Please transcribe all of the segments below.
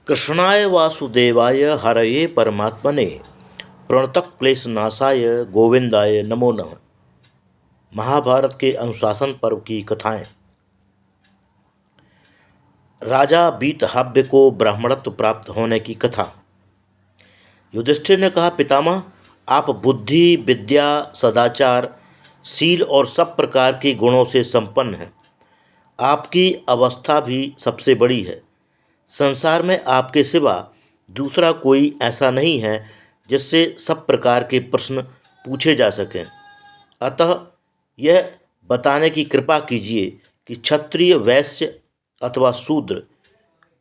कृष्णाय वासुदेवाय हरये परमात्मने प्रणतक्लेशनाशाय गोविंदाय नमो नमः। महाभारत के अनुशासन पर्व की कथाएं। राजा बीतहव्य को ब्राह्मणत्व प्राप्त होने की कथा। युधिष्ठिर ने कहा, पितामह, आप बुद्धि, विद्या, सदाचार, शील और सब प्रकार के गुणों से संपन्न हैं। आपकी अवस्था भी सबसे बड़ी है। संसार में आपके सिवा दूसरा कोई ऐसा नहीं है जिससे सब प्रकार के प्रश्न पूछे जा सकें। अतः यह बताने की कृपा कीजिए कि क्षत्रिय, वैश्य अथवा शूद्र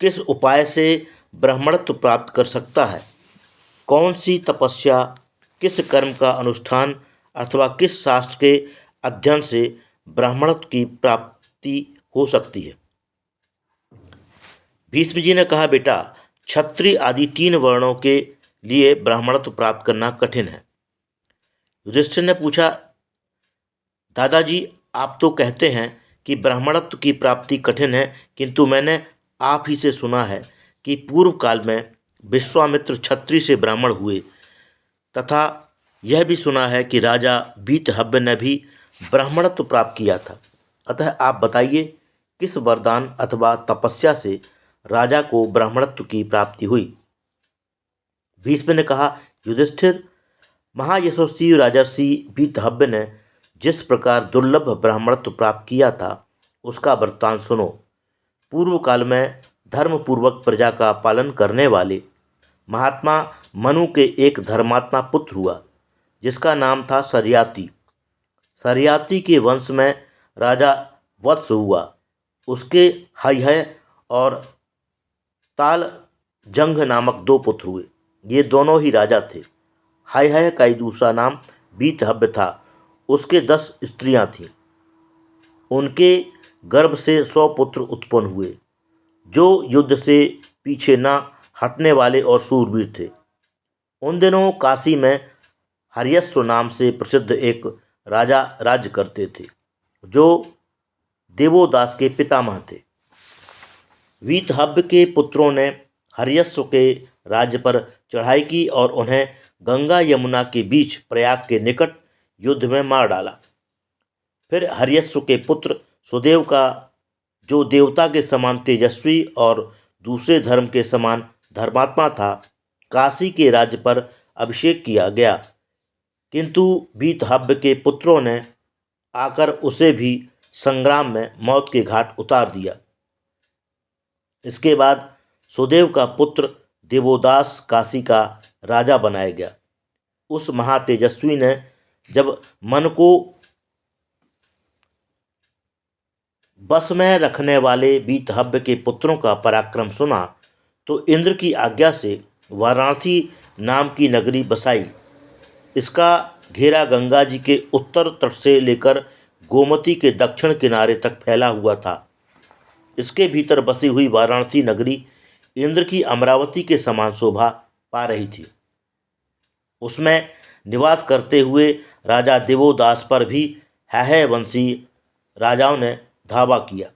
किस उपाय से ब्राह्मणत्व प्राप्त कर सकता है। कौन सी तपस्या, किस कर्म का अनुष्ठान अथवा किस शास्त्र के अध्ययन से ब्राह्मणत्व की प्राप्ति हो सकती है। भीष्म जी ने कहा, बेटा, क्षत्रिय आदि 3 वर्णों के लिए ब्राह्मणत्व प्राप्त करना कठिन है। युधिष्ठिर ने पूछा, दादाजी, आप तो कहते हैं कि ब्राह्मणत्व की प्राप्ति कठिन है, किंतु मैंने आप ही से सुना है कि पूर्व काल में विश्वामित्र क्षत्रिय से ब्राह्मण हुए, तथा यह भी सुना है कि राजा बीतहव्य ने भी ब्राह्मणत्व प्राप्त किया था। अतः आप बताइए, किस वरदान अथवा तपस्या से राजा को ब्राह्मणत्व की प्राप्ति हुई। भीष्म ने कहा, युधिष्ठिर, महायशस्वी राजर्षि बीतहव्य ने जिस प्रकार दुर्लभ ब्राह्मणत्व प्राप्त किया था उसका वृत्तांत सुनो। पूर्व काल में धर्मपूर्वक प्रजा का पालन करने वाले महात्मा मनु के एक धर्मात्मा पुत्र हुआ जिसका नाम था सरियाती। सरियाती के वंश में राजा वत्स हुआ। उसके हयहय और ताल जंग नामक 2 पुत्र हुए। ये दोनों ही राजा थे। हयहय का ही दूसरा नाम बीतहव्य था। उसके 10 स्त्रियां थीं। उनके गर्भ से 100 पुत्र उत्पन्न हुए जो युद्ध से पीछे न हटने वाले और शूरवीर थे। उन दिनों काशी में हर्यश्व नाम से प्रसिद्ध एक राजा राज्य करते थे जो देवोदास के पितामह थे। बीतहव्य के पुत्रों ने हर्यश्व के राज्य पर चढ़ाई की और उन्हें गंगा यमुना के बीच प्रयाग के निकट युद्ध में मार डाला। फिर हर्यश्व के पुत्र सुदेव का, जो देवता के समान तेजस्वी और दूसरे धर्म के समान धर्मात्मा था, काशी के राज्य पर अभिषेक किया गया, किंतु बीतहव्य के पुत्रों ने आकर उसे भी संग्राम में मौत के घाट उतार दिया। इसके बाद सुदेव का पुत्र देवोदास काशी का राजा बनाया गया। उस महातेजस्वी ने जब मन को बस में रखने वाले बीतहव्य के पुत्रों का पराक्रम सुना तो इंद्र की आज्ञा से वाराणसी नाम की नगरी बसाई। इसका घेरा गंगा जी के उत्तर तट से लेकर गोमती के दक्षिण किनारे तक फैला हुआ था। इसके भीतर बसी हुई वाराणसी नगरी इंद्र की अमरावती के समान शोभा पा रही थी। उसमें निवास करते हुए राजा देवोदास पर भी हयहय वंशी राजाओं ने धावा किया।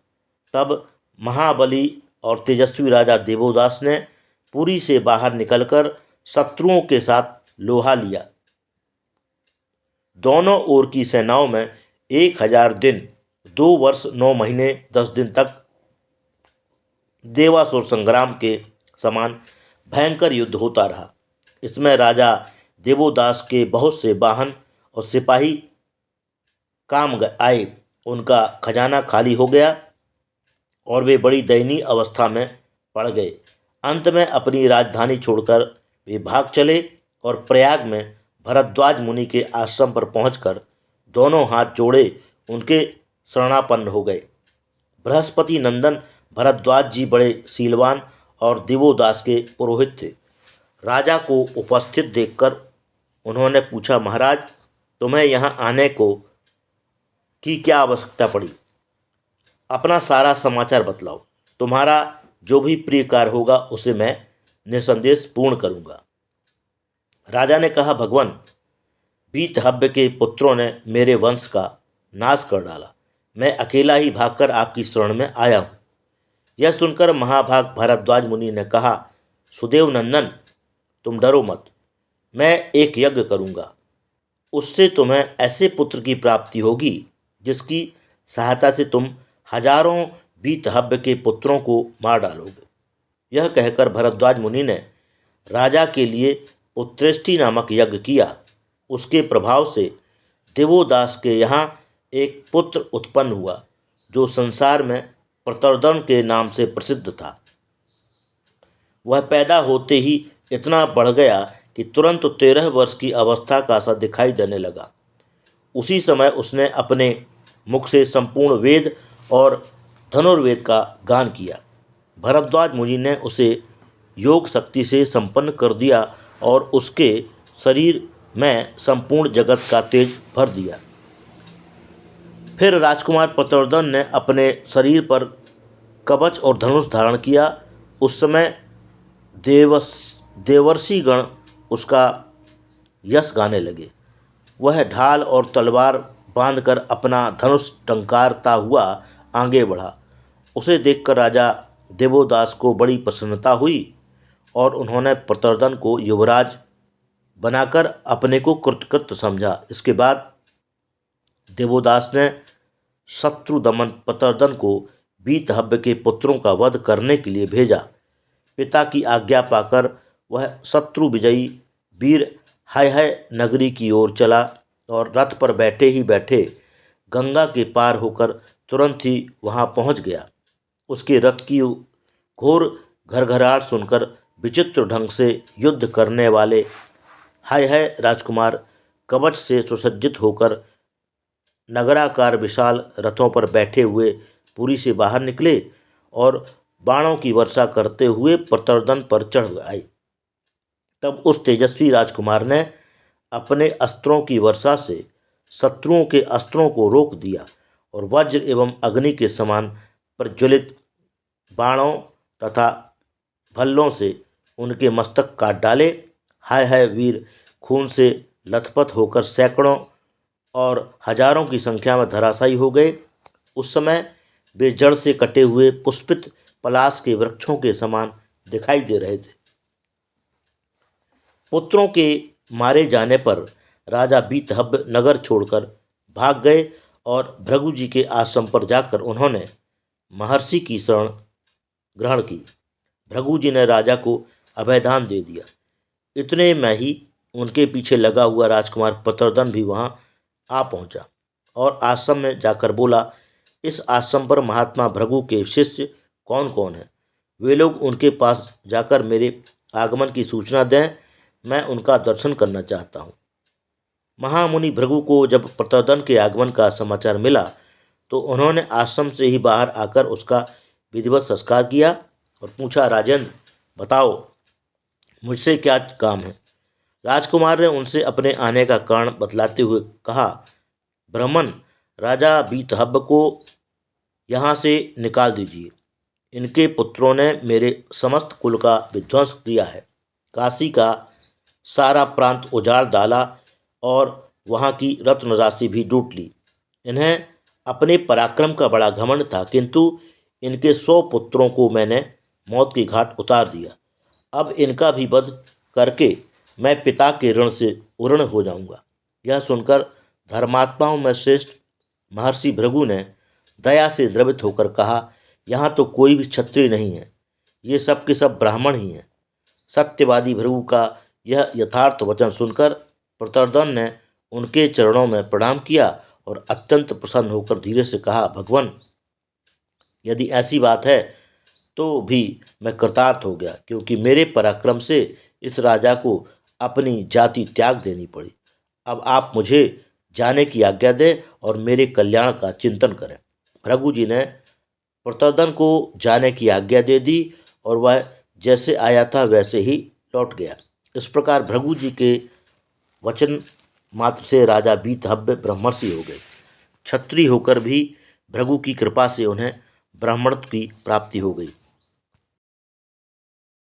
तब महाबली और तेजस्वी राजा देवोदास ने पुरी से बाहर निकलकर शत्रुओं के साथ लोहा लिया। दोनों ओर की सेनाओं में 1000 दिन, 2 वर्ष 9 महीने 10 दिन तक देवासुर संग्राम के समान भयंकर युद्ध होता रहा। इसमें राजा देवोदास के बहुत से वाहन और सिपाही काम आए। उनका खजाना खाली हो गया और वे बड़ी दयनीय अवस्था में पड़ गए। अंत में अपनी राजधानी छोड़कर वे भाग चले और प्रयाग में भरद्वाज मुनि के आश्रम पर पहुंचकर दोनों हाथ जोड़े उनके शरणापन्न हो गए। बृहस्पति नंदन भरद्वाज जी बड़े शीलवान और देवोदास के पुरोहित थे। राजा को उपस्थित देखकर उन्होंने पूछा, महाराज, तुम्हें यहाँ आने की क्या आवश्यकता पड़ी? अपना सारा समाचार बतलाओ। तुम्हारा जो भी प्रिय कार्य होगा उसे मैं निसंदेश पूर्ण करूँगा। राजा ने कहा, भगवान, बीतहव्य के पुत्रों ने मेरे वंश का नाश कर डाला। मैं अकेला ही भागकर आपकी शरण में आया हूँ। यह सुनकर महाभाग भरद्वाज मुनि ने कहा, सुदेव नंदन, तुम डरो मत, मैं एक यज्ञ करूँगा। उससे तुम्हें ऐसे पुत्र की प्राप्ति होगी जिसकी सहायता से तुम हजारों वीतहव्य के पुत्रों को मार डालोगे। यह कहकर भरद्वाज मुनि ने राजा के लिए उत्तृष्टि नामक यज्ञ किया। उसके प्रभाव से देवोदास के यहाँ एक पुत्र उत्पन्न हुआ जो संसार में प्रतर्दन के नाम से प्रसिद्ध था। वह पैदा होते ही इतना बढ़ गया कि तुरंत 13 वर्ष की अवस्था का सा दिखाई देने लगा। उसी समय उसने अपने मुख से संपूर्ण वेद और धनुर्वेद का गान किया। भरद्वाज मुनि ने उसे योग शक्ति से संपन्न कर दिया और उसके शरीर में संपूर्ण जगत का तेज भर दिया। फिर राजकुमार प्रतर्दन ने अपने शरीर पर कवच और धनुष धारण किया। उस समय देवर्षिगण उसका यश गाने लगे। वह ढाल और तलवार बांधकर अपना धनुष टंकारता हुआ आगे बढ़ा। उसे देखकर राजा देवोदास को बड़ी प्रसन्नता हुई और उन्होंने प्रतर्दन को युवराज बनाकर अपने को कृतकृत्य समझा। इसके बाद देवोदास ने शत्रु दमन प्रतर्दन को वीतहव्य के पुत्रों का वध करने के लिए भेजा। पिता की आज्ञा पाकर वह शत्रु विजयी वीर हय नगरी की ओर चला और रथ पर बैठे ही बैठे गंगा के पार होकर तुरंत ही वहां पहुंच गया। उसके रथ की घोर घरघराहट सुनकर विचित्र ढंग से युद्ध करने वाले हय राजकुमार कवच से सुसज्जित होकर नगराकार विशाल रथों पर बैठे हुए पुरी से बाहर निकले और बाणों की वर्षा करते हुए प्रतर्दन पर चढ़ आए। तब उस तेजस्वी राजकुमार ने अपने अस्त्रों की वर्षा से शत्रुओं के अस्त्रों को रोक दिया और वज्र एवं अग्नि के समान प्रज्वलित बाणों तथा भल्लों से उनके मस्तक काट डाले। हाय वीर खून से लथपथ होकर सैकड़ों और हजारों की संख्या में धराशायी हो गए। उस समय वे जड़ से कटे हुए पुष्पित पलाश के वृक्षों के समान दिखाई दे रहे थे। पुत्रों के मारे जाने पर राजा वीतहव्य नगर छोड़कर भाग गए और भृगु जी के आश्रम पर जाकर उन्होंने महर्षि की शरण ग्रहण की। भृगु जी ने राजा को अभयदान दे दिया। इतने में ही उनके पीछे लगा हुआ राजकुमार प्रतर्दन भी वहां आ पहुंचा और आश्रम में जाकर बोला, इस आश्रम पर महात्मा भृगु के शिष्य कौन कौन हैं? वे लोग उनके पास जाकर मेरे आगमन की सूचना दें, मैं उनका दर्शन करना चाहता हूँ। महामुनि भृगु को जब प्रतर्दन के आगमन का समाचार मिला तो उन्होंने आश्रम से ही बाहर आकर उसका विधिवत संस्कार किया और पूछा, राजेंद्र बताओ मुझसे क्या काम है? राजकुमार ने उनसे अपने आने का कारण बतलाते हुए कहा, ब्राह्मण, राजा वीतहव्य को यहाँ से निकाल दीजिए। इनके पुत्रों ने मेरे समस्त कुल का विध्वंस किया है। काशी का सारा प्रांत उजाड़ डाला और वहाँ की रत्न राशि भी लूट ली। इन्हें अपने पराक्रम का बड़ा घमंड था, किंतु इनके 100 पुत्रों को मैंने मौत की घाट उतार दिया। अब इनका भी वध करके मैं पिता के ऋण से उऋण हो जाऊंगा। यह सुनकर धर्मात्माओं में श्रेष्ठ महर्षि भृगु ने दया से द्रवित होकर कहा, यहाँ तो कोई भी क्षत्रिय नहीं है, ये सब के सब ब्राह्मण ही हैं। सत्यवादी भृगु का यह यथार्थ वचन सुनकर प्रतर्दन ने उनके चरणों में प्रणाम किया और अत्यंत प्रसन्न होकर धीरे से कहा, भगवान, यदि ऐसी बात है तो भी मैं कृतार्थ हो गया, क्योंकि मेरे पराक्रम से इस राजा को अपनी जाति त्याग देनी पड़ी। अब आप मुझे जाने की आज्ञा दें और मेरे कल्याण का चिंतन करें। भृगु जी ने प्रतर्दन को जाने की आज्ञा दे दी और वह जैसे आया था वैसे ही लौट गया। इस प्रकार भृगु जी के वचन मात्र से राजा वीतहव्य ब्रह्मर्षि हो गए। क्षत्रिय होकर भी भृगु की कृपा से उन्हें ब्राह्मणत्व की प्राप्ति हो गई।